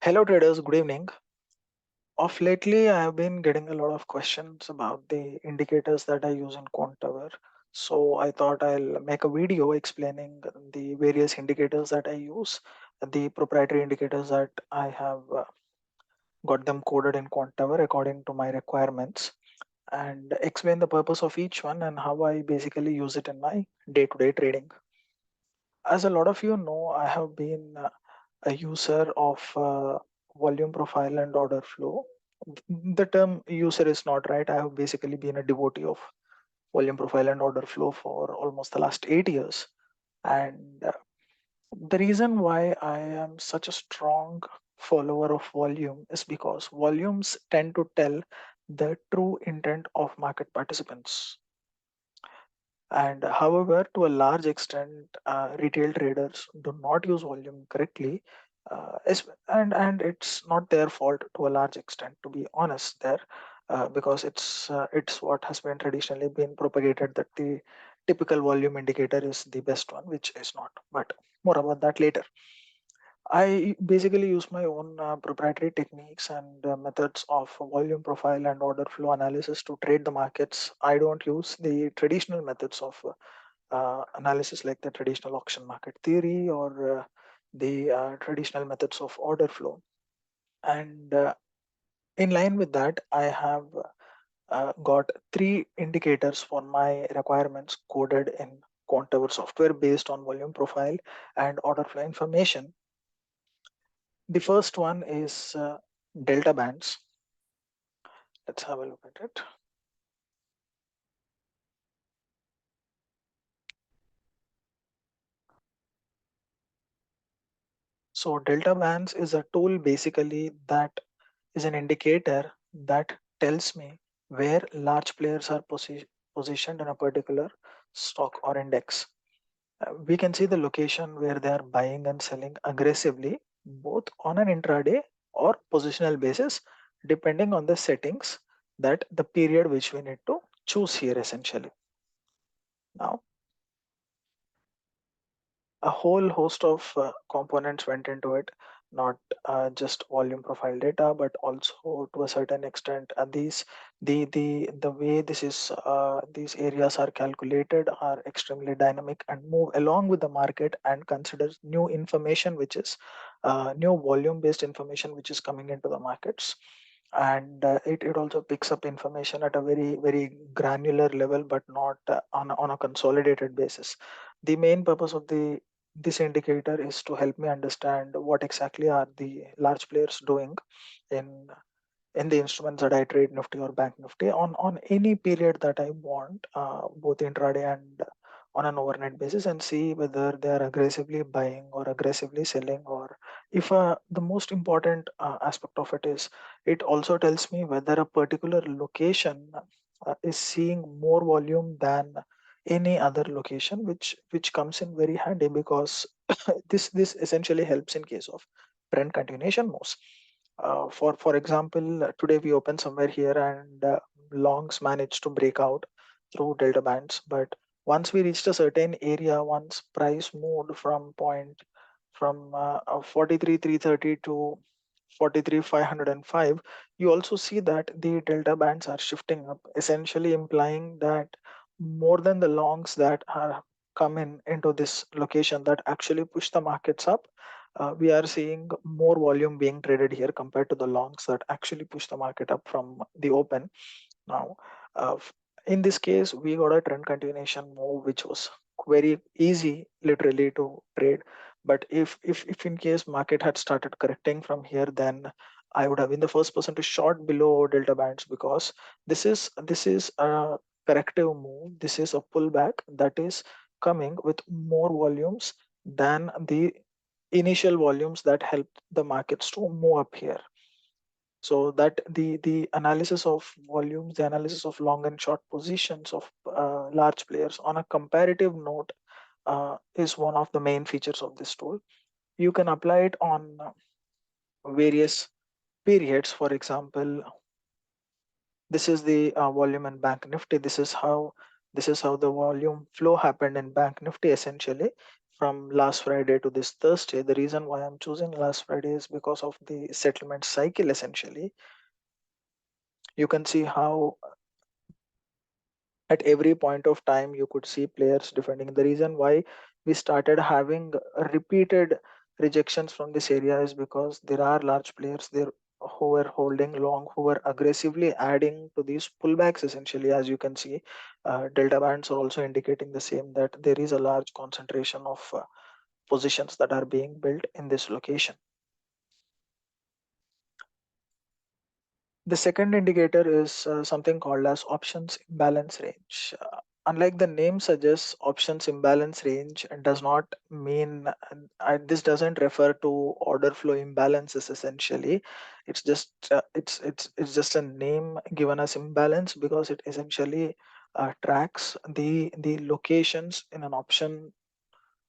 Hello traders, good evening. Of lately, I have been getting a lot of questions about the indicators that I use in Quant Tower. So I thought I'll make a video explaining the various indicators that I use, the proprietary indicators that I have got them coded in Quant Tower according to my requirements, and explain the purpose of each one and how I basically use it in my day-to-day trading. As a lot of you know, I have been a user of volume profile and order flow. The term user is not right. I have basically been a devotee of volume profile and order flow for almost the last 8 years. And the reason why I am such a strong follower of volume is because volumes tend to tell the true intent of market participants. And however, to a large extent, retail traders do not use volume correctly, and it's not their fault to a large extent. To be honest, there, because it's what has been traditionally been propagated that the typical volume indicator is the best one, which is not. But more about that later. I basically use my own proprietary techniques and methods of volume profile and order flow analysis to trade the markets. I don't use the traditional methods of analysis like the traditional auction market theory or the traditional methods of order flow. And in line with that, I have got three indicators for my requirements coded in Quantover software based on volume profile and order flow information. The first one is delta bands. Let's have a look at it. So delta bands is a tool basically that is an indicator that tells me where large players are positioned in a particular stock or index. We can see the location where they are buying and selling aggressively, both on an intraday or positional basis, depending on the settings that the period which we need to choose here essentially. Now, a whole host of components went into it, not just volume profile data, but also to a certain extent the way these areas are calculated are extremely dynamic and move along with the market and considers new information, which is new volume based information which is coming into the markets. And it also picks up information at a very granular level, but not on a consolidated basis. The main purpose of this indicator is to help me understand what exactly are the large players doing in in the instruments that I trade, Nifty or Bank Nifty, on any period that I want, both intraday and on an overnight basis, and see whether they are aggressively buying or aggressively selling, or if the most important aspect of it is it also tells me whether a particular location is seeing more volume than any other location, which comes in very handy because this essentially helps in case of trend continuation moves. For example, today we opened somewhere here and longs managed to break out through delta bands. But once we reached a certain area, once price moved from 43,330 to 43,505, you also see that the delta bands are shifting up, essentially implying that more than the longs that are come in into this location that actually push the markets up, we are seeing more volume being traded here compared to the longs that actually push the market up from the open. Now, uh, f- in this case, we got a trend continuation move, which was very easy, literally, to trade. But if in case market had started correcting from here, then I would have been the first person to short below delta bands because this is a corrective move. This is a pullback that is coming with more volumes than the initial volumes that helped the markets to move up here. So that the analysis of volumes, the analysis of long and short positions of large players on a comparative note is one of the main features of this tool. You can apply it on various periods. For example, this is the volume in Bank Nifty. This is how the volume flow happened in Bank Nifty essentially from last Friday to this Thursday. The reason why I'm choosing last Friday is because of the settlement cycle. Essentially, you can see how at every point of time you could see players defending. The reason why we started having repeated rejections from this area is because there are large players there who were holding long, who were aggressively adding to these pullbacks. Essentially, as you can see, delta bands are also indicating the same, that there is a large concentration of positions that are being built in this location. The second indicator is something called as options imbalance range. Unlike the name suggests, options imbalance range does not mean, this doesn't refer to order flow imbalances. Essentially, it's just a name given as imbalance because it essentially tracks the locations in an option,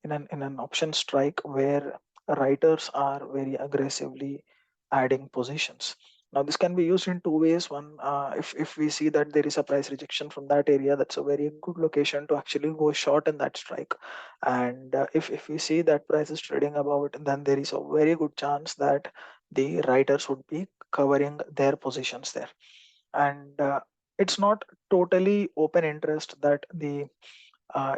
in an option strike where writers are very aggressively adding positions. Now this can be used in two ways. One, if we see that there is a price rejection from that area, that's a very good location to actually go short in that strike. And if we see that price is trading above it, then there is a very good chance that the writers would be covering their positions there. And it's not totally open interest that the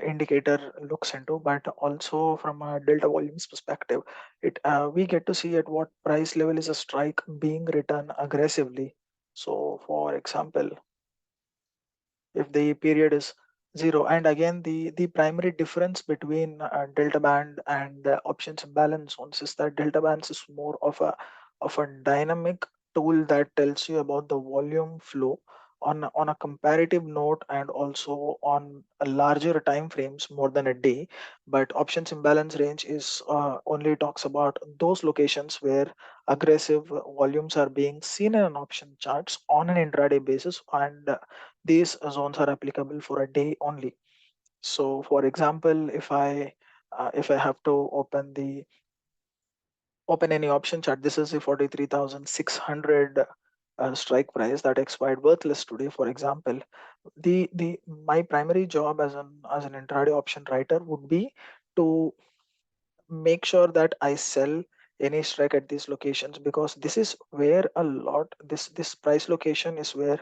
indicator looks into, but also from a delta volumes perspective, it we get to see at what price level is a strike being written aggressively. So, for example, if the period is zero, and again the primary difference between delta band and options imbalance zones is that delta bands is more of a dynamic tool that tells you about the volume flow on a comparative note and also on a larger time frames more than a day. But options imbalance range is only talks about those locations where aggressive volumes are being seen in an option charts on an intraday basis, and these zones are applicable for a day only. So for example, if I have to open any option chart, this is the 43,600 strike price that expired worthless today. For example, the my primary job as an intraday option writer would be to make sure that I sell any strike at these locations, because this is where a lot, this price location is where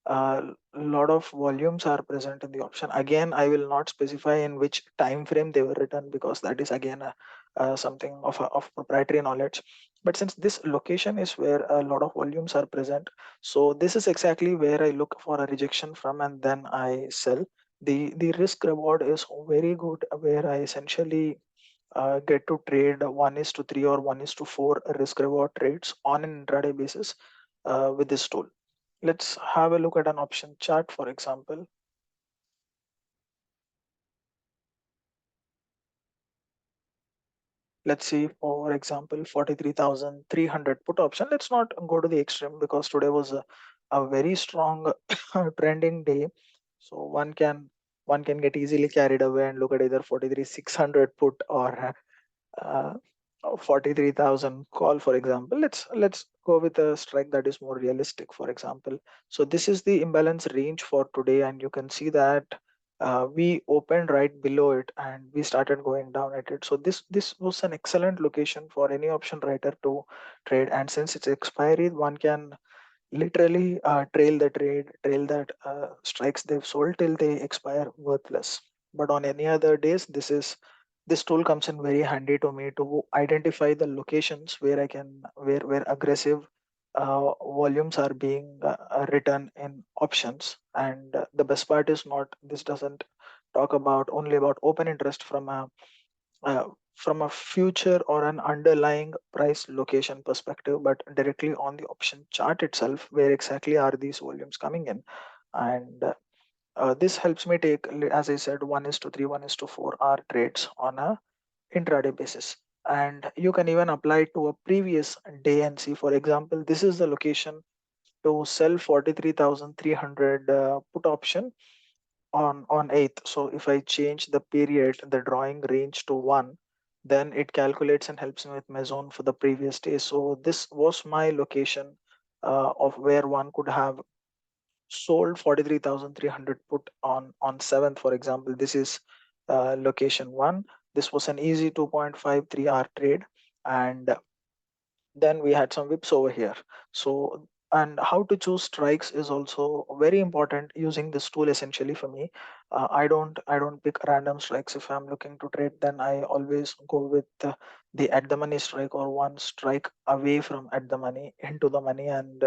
a lot of volumes are present in the option. Again, I will not specify in which time frame they were written, because that is again something of proprietary knowledge. But since this location is where a lot of volumes are present, so this is exactly where I look for a rejection from and then I sell. The risk reward is very good, where I essentially get to trade 1:3 or 1:4 risk reward trades on an intraday basis with this tool. Let's have a look at an option chart, for example. Let's see, for example, 43,300 put option. Let's not go to the extreme because today was a very strong trending day. So one can get easily carried away and look at either 43,600 put or 43,000 call, for example. Let's go with a strike that is more realistic, for example. So this is the imbalance range for today, and you can see that we opened right below it and we started going down at it. So this was an excellent location for any option writer to trade. And since it's expiry, one can literally trail the trade, trail that strikes they've sold till they expire worthless. But on any other days, this tool comes in very handy to me to identify the locations where I can where aggressive volumes are being written in options. And the best part is not, this doesn't talk about only about open interest uh, from a future or an underlying price location perspective, but directly on the option chart itself, where exactly are these volumes coming in. And this helps me take, as I said, 1:3, 1:4 hour trades on a intraday basis. And you can even apply it to a previous day and see, for example, this is the location to sell 43,300 put option on 8th. So if I change the period, the drawing range to 1, then it calculates and helps me with my zone for the previous day. So this was my location of where one could have sold 43,300 put on 7th. For example, this is location 1. This was an easy 2.53 hour trade, and then we had some whips over here. So, and how to choose strikes is also very important using this tool essentially for me. I don't pick random strikes. If I'm looking to trade, then I always go with the at the money strike, or one strike away from at the money into the money, and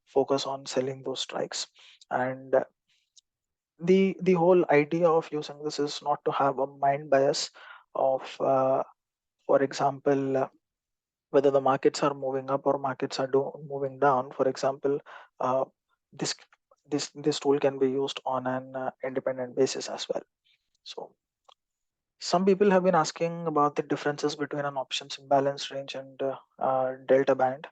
focus on selling those strikes. And the whole idea of using this is not to have a mind bias of for example, whether the markets are moving up or markets are moving down. For example, uh, this this tool can be used on an independent basis as well. So some people have been asking about the differences between an options imbalance range and delta band.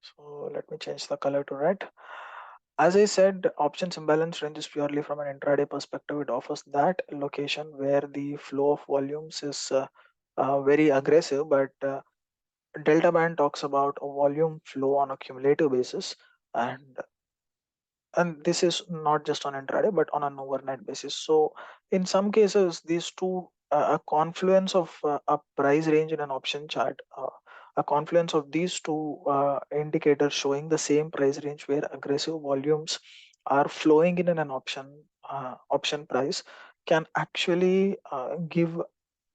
So let me change the color to red. As I said, options imbalance range is purely from an intraday perspective. It offers that location where the flow of volumes is very aggressive, but delta band talks about a volume flow on a cumulative basis, and this is not just on intraday but on an overnight basis. So in some cases, these two a confluence of a price range in an option chart, a confluence of these two indicators showing the same price range where aggressive volumes are flowing in an option price, can actually give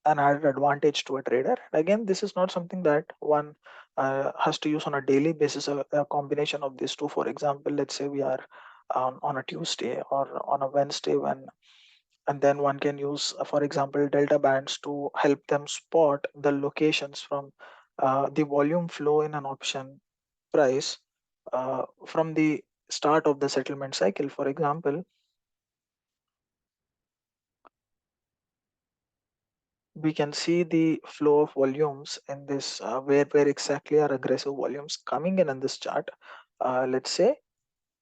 an added advantage to a trader. Again, this is not something that one has to use on a daily basis. A combination of these two, for example, let's say we are on a Tuesday or on a Wednesday, when and then one can use, for example, delta bands to help them spot the locations from the volume flow in an option price from the start of the settlement cycle. For example, we can see the flow of volumes in this where exactly are aggressive volumes coming in this chart. Let's say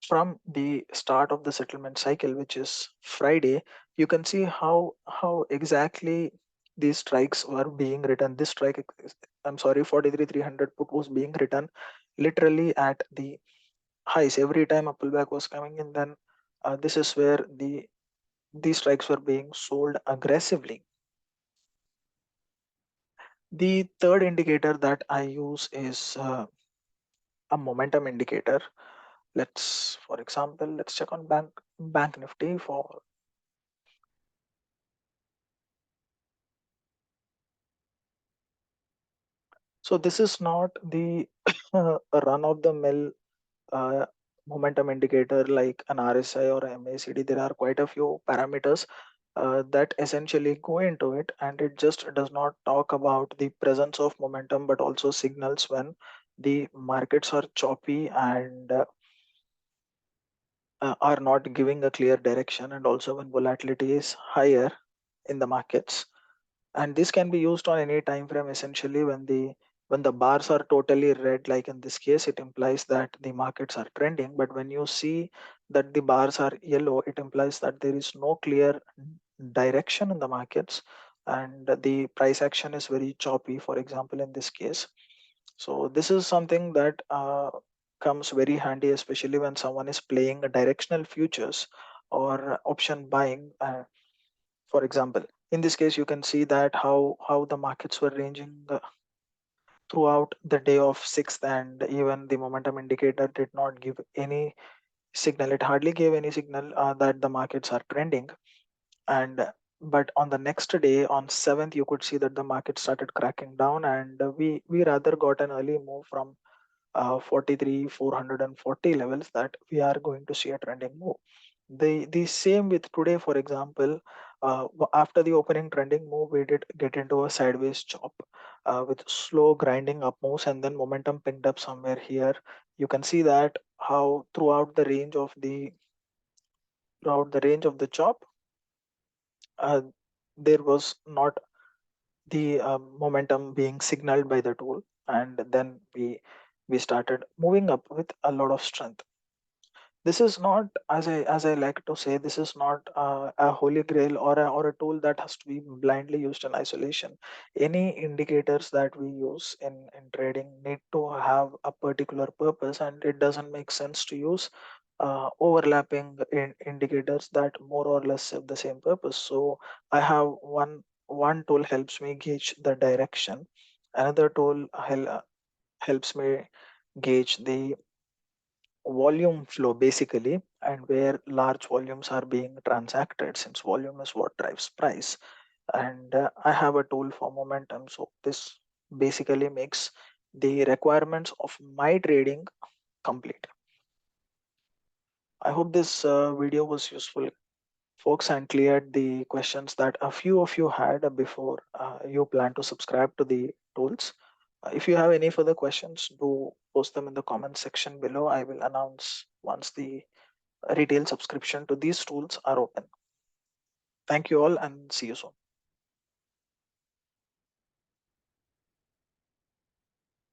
from the start of the settlement cycle, which is Friday, you can see how exactly these strikes were being written. This strike, I'm sorry, 43,300 put was being written literally at the highs. Every time a pullback was coming in, then this is where these strikes were being sold aggressively. The third indicator that I use is a momentum indicator. For example, let's check on Bank Nifty for. So this is not the run of the mill uh, momentum indicator like an RSI or MACD. There are quite a few parameters that essentially go into it, and it just does not talk about the presence of momentum, but also signals when the markets are choppy and are not giving a clear direction, and also when volatility is higher in the markets. And this can be used on any time frame. Essentially, when the bars are totally red, like in this case, it implies that the markets are trending. But when you see that the bars are yellow, it implies that there is no clear direction in the markets, and the price action is very choppy, for example, in this case. So this is something that comes very handy, especially when someone is playing a directional futures or option buying. For example, in this case, you can see that how the markets were ranging throughout the day of 6th, and even the momentum indicator did not give any signal. It hardly gave any signal that the markets are trending. And but on the next day, on 7th, you could see that the market started cracking down, and we rather got an early move from 43 440 levels, that we are going to see a trending move. The same with today, for example. After the opening trending move, we did get into a sideways chop with slow grinding up moves, and then momentum picked up somewhere here. You can see that how throughout the range of the chop, uh, there was not the momentum being signaled by the tool, and then we started moving up with a lot of strength. This is not, as I like to say, this is not a holy grail or a tool that has to be blindly used in isolation. Any indicators that we use in trading need to have a particular purpose, and it doesn't make sense to use overlapping indicators that more or less serve the same purpose. So I have one tool helps me gauge the direction. Another tool helps me gauge the volume flow basically, and where large volumes are being transacted, since volume is what drives price. And I have a tool for momentum. So this basically makes the requirements of my trading complete. I hope this video was useful, folks, and cleared the questions that a few of you had before you plan to subscribe to the tools. If you have any further questions, do post them in the comment section below. I will announce once the retail subscription to these tools are open. Thank you all and see you soon.